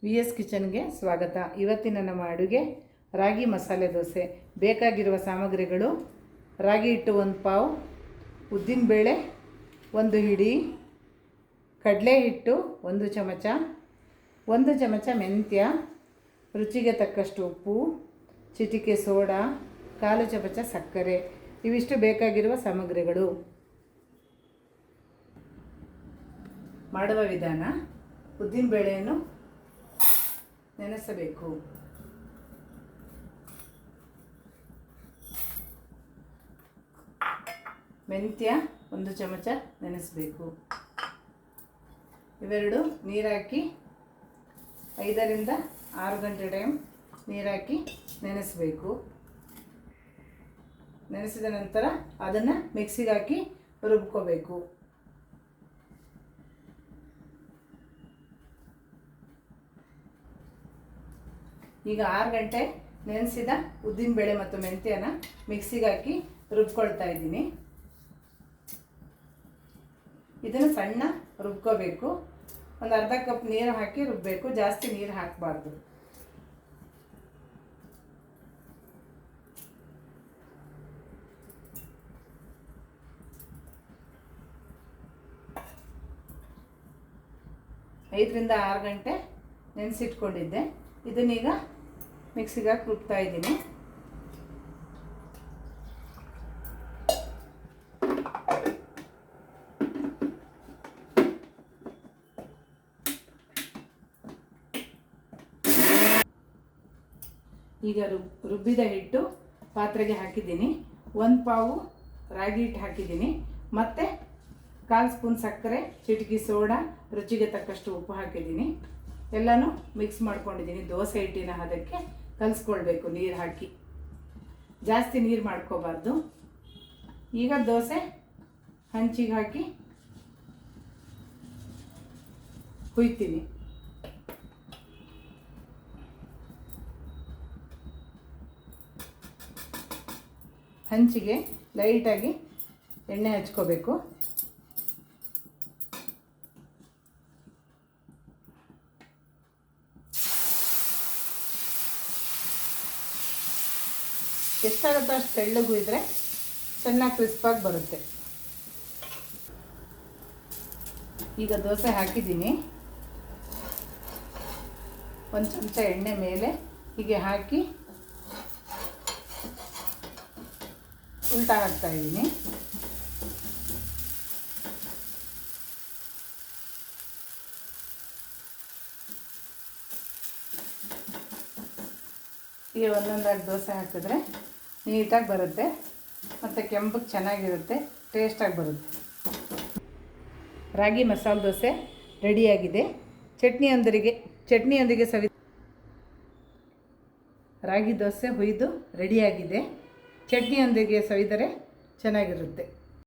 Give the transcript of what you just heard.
VS ಕಿಚನ್ಗೆ ಸ್ವಾಗತ. ಇವತ್ತಿನ ನಮ್ಮ ಅಡುಗೆ ರಾಗಿ ಮಸಾಲೆ ದೋಸೆ. ಬೇಕಾಗಿರುವ ಸಾಮಗ್ರಿಗಳು: ರಾಗಿ ಹಿಟ್ಟು 1 ಪಾವು, ಉದ್ದಿನಬೇಳೆ 1 ಹಿಡಿ, ಕಡಲೆ ಹಿಟ್ಟು 1 ಚಮಚ, 1 ಚಮಚ ಮೆಂತ್ಯ, ರುಚಿಗೆ ತಕ್ಕಷ್ಟು ಉಪ್ಪು, ಚಿಟಿಕೆ ಸೋಡಾ, 1/4 ಚಮಚ ಸಕ್ಕರೆ. ಇವಿಷ್ಟು ಬೇಕಾಗಿರುವ ಸಾಮಗ್ರಿಗಳು. ಮಾಡುವ ವಿಧಾನ: ಉದ್ದಿನಬೇಳೆಯನ್ನು ನೆನೆಸಬೇಕು. ಮೆಂತ್ಯ 1 ಚಮಚ ನೆನೆಸಬೇಕು. ಇವೆರಡು ನೀರಾಕಿ 5 ರಿಂದ 6 ಗಂಟೆ ಟೈಮ್ ನೀರಾಕಿ ನೆನೆಸಬೇಕು. ನೆನೆಸಿದ ನಂತರ ಅದನ್ನು ಮಿಕ್ಸಿಗೆ ಹಾಕಿ ರುಬ್ಕೋಬೇಕು. ಈಗ 6 ಗಂಟೆ ನೆನೆಸಿದ ಉದ್ದಿನಬೇಳೆ ಮತ್ತು ಮೆಂತ್ಯನ ಮಿಕ್ಸಿಗೆ ಹಾಕಿ ರುಬ್ಕೊಳ್ತಾ ಇದ್ದೀನಿ. ಇದನ್ನು ಸಣ್ಣ ರುಬ್ಕೋಬೇಕು. ಒಂದು ಅರ್ಧ ಕಪ್ ನೀರು ಹಾಕಿ ರುಬ್ಬಬೇಕು, ಜಾಸ್ತಿ ನೀರು ಹಾಕಬಾರ್ದು. ಐದರಿಂದ 6 ಗಂಟೆ ನೆನೆಸಿಟ್ಕೊಂಡಿದ್ದೆ. ಇದನ್ನೀಗ ಮಿಕ್ಸಿಗೆ ಹಾಕಿ ರುಬ್ತಾ ಇದ್ದೀನಿ. ಈಗ ರುಬ್ಬಿದ ಹಿಟ್ಟು ಪಾತ್ರೆಗೆ ಹಾಕಿದ್ದೀನಿ. 1 ಪಾವು ರಾಗಿ ಹಿಟ್ಟು ಹಾಕಿದ್ದೀನಿ. ಮತ್ತು 1/4 ಸ್ಪೂನ್ ಸಕ್ಕರೆ, ಚಿಟಿಕೆ ಸೋಡಾ, ರುಚಿಗೆ ತಕ್ಕಷ್ಟು ಉಪ್ಪು ಹಾಕಿದ್ದೀನಿ. ಎಲ್ಲನೂ ಮಿಕ್ಸ್ ಮಾಡ್ಕೊಂಡಿದ್ದೀನಿ. ದೋಸೆ ಹಿಟ್ಟಿನ ಹದಕ್ಕೆ ಕಲಿಸ್ಕೊಳ್ಬೇಕು ನೀರು ಹಾಕಿ. ಜಾಸ್ತಿ ನೀರು ಮಾಡ್ಕೋಬಾರ್ದು. ಈಗ ದೋಸೆ ಹಂಚಿಗೆ ಹಾಕಿ ಹುಯ್ತೀನಿ. ಹಂಚಿಗೆ ಲೈಟಾಗಿ ಎಣ್ಣೆ ಹಚ್ಕೋಬೇಕು. ಎಷ್ಟಾಗುತ್ತೋ ಅಷ್ಟು ತೆಳ್ಳಗೆ ಹುಯ್ದರೆ ಚೆನ್ನಾಗಿ ಕ್ರಿಸ್ಪಾಗಿ ಬರುತ್ತೆ. ಈಗ ದೋಸೆ ಹಾಕಿದ್ದೀನಿ. 1 ಚಮಚ ಎಣ್ಣೆ ಮೇಲೆ ಹೀಗೆ ಹಾಕಿ ಉಲ್ಟಾ ಹಾಕ್ತಾ ಇದ್ದೀನಿ. ಹೀಗೆ ಒಂದೊಂದಾಗಿ ದೋಸೆ ಹಾಕಿದ್ರೆ ನೀಟಾಗಿ ಬರುತ್ತೆ ಮತ್ತು ಕೆಂಪಗೆ ಚೆನ್ನಾಗಿರುತ್ತೆ, ಟೇಸ್ಟಾಗಿ ಬರುತ್ತೆ. ರಾಗಿ ಮಸಾಲೆ ದೋಸೆ ರೆಡಿಯಾಗಿದೆ. ಚಟ್ನಿಯೊಂದಿಗೆ ರಾಗಿ ದೋಸೆ ಹುಯ್ದು ರೆಡಿಯಾಗಿದೆ. ಚಟ್ನಿಯೊಂದಿಗೆ ಸವಿದರೆ ಚೆನ್ನಾಗಿರುತ್ತೆ.